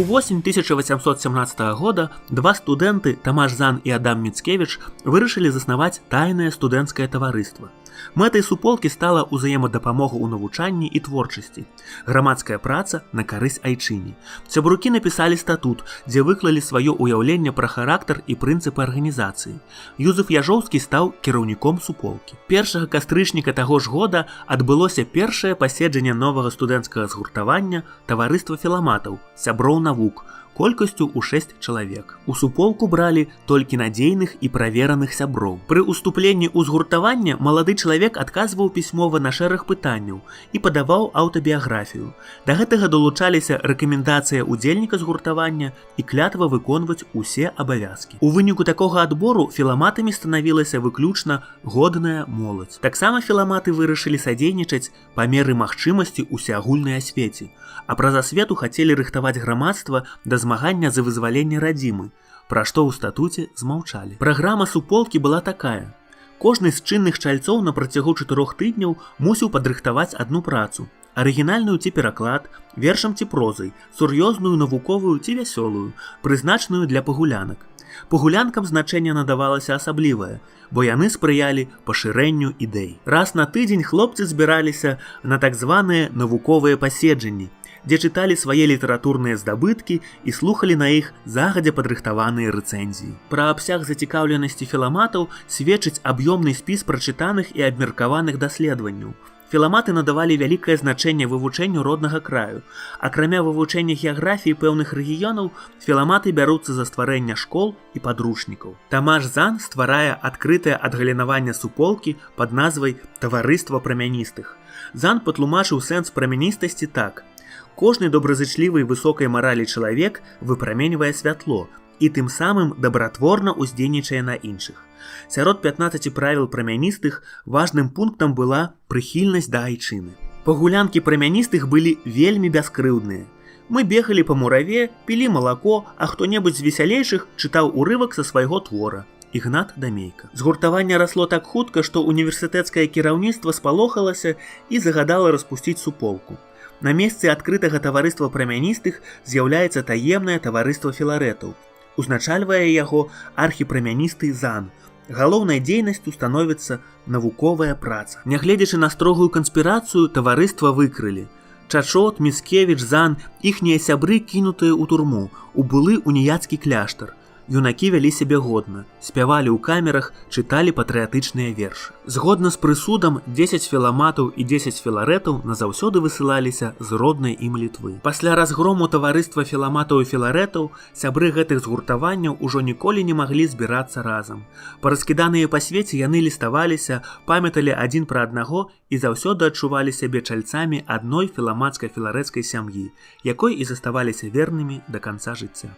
восень 1817 года два студэнты Тамаш Зан і Адам Міцкевіч вырашылі заснаваць тайнае студэнцкае таварыства. Мэтай суполкі стала ўзаемадапамога ў навучанні і творчасці, грамадская праца на карысць айчыне. Сябрукі напісалі статут, дзе выклалі сваё ўяўленне пра характар і прынцыпы арганізацыі. Юзеф Яжоўскі стаў кіраўніком суполкі. 1 кастрычніка таго ж года адбылося першае паседжанне новага студэнцкага згуртавання таварыства філаматаў, сяброў навук, колькасцю ў 6 чалавек. У суполку бралі толькі надзейных і правераных сяброў. Пры ўступленні ў згуртаванне малады чалавек адказваў пісьмова на шэраг пытанняў і падаваў аўтабіяграфію. Да гэтага далучаліся рэкамендацыя ўдзельніка згуртавання і клятва выконваць усе абавязкі. У выніку такога адбору філаматамі станавілася выключна годная моладзь. Таксама філаматы вырашылі садзейнічаць па меры магчымасці усеагульнай асвеце, а праз асвету хацелі рыхтаваць грамадства да змагання за вызваленне радзімы, пра што ў статуце змаўчалі. Праграма суполкі была такая. Кожны з чынных чальцоў на працягу 4 тыдняў мусіў падрыхтаваць адну працу, арыгінальную ці пераклад, вершам ці прозай, сур'ёзную, навуковую ці вясёлую, прызначаную для пагулянак. Пагулянкам значэнне надавалася асаблівае, бо яны спрыялі пашырэнню ідэй. Раз на тыдзень хлопцы збіраліся на так званыя навуковыя паседжанні, дзе чыталі свае літаратурныя здабыткі і слухалі на іх загадзя падрыхтаваныя рэцэнзіі. Пра абсяг зацікаўленасці філаматаў сведчыць аб'ёмны спіс прачытаных і абмеркаваных даследаванняў. Філаматы надавалі вялікае значэнне вывучэнню роднага краю. Акрамя вывучэння геаграфіі пэўных рэгіёнаў, філаматы бяруцца за стварэнне школ і падручнікаў. Тамаш Зан стварае адкрытае адгалінаванне суполкі пад назвай «Таварыства прамяністых». Зан патлумачыў сэнс прамяністасці так. Кожны добразычлівы і высокай маралі чалавек выпраменьвае святло і тым самым дабратворна ўздзейнічае на іншых. Сярод 15 правіл прамяністых важным пунктам была прыхільнасць да айчыны. Пагулянкі прамяністых былі вельмі бяскрыўдныя. Мы бегалі па мураве, пілі малако, а хто-небудзь з весялейшых чытаў урывак са свайго твора. Ігнат Дамейка. Згуртаванне расло так хутка, што універсітэцкае кіраўніцтва спалохалася і загадала распусціць суполку. На месцы адкрытага таварыства прамяністых з'яўляецца таемнае таварыства філарэтаў. Узначальвае яго архіпрамяністы Зан. Галоўнай дзейнасцю становіцца навуковая праца. Нягледзячы на строгую канспірацыю, таварыства выкрылі. Чачот, Міцкевіч, Зан, іхнія сябры кінутыя ў турму, у былы уніяцкі кляштар. Юнакі вялі сябе годна, спявалі ў камерах, чыталі патрыятычныя вершы. Згодна з прысудам, 10 філаматаў і 10 філарэтаў назаўсёды высылаліся з роднай ім Літвы. Пасля разгрому таварыства філаматаў і філарэтаў, сябры гэтых згуртаванняў ужо ніколі не маглі збірацца разам. Параскіданыя па свеце яны ліставаліся, памяталі адзін пра аднаго і заўсёды адчувалі сябе чальцамі адной філамацкай філарэцкай сям'і, якой і заставаліся вернымі да канца жыцця.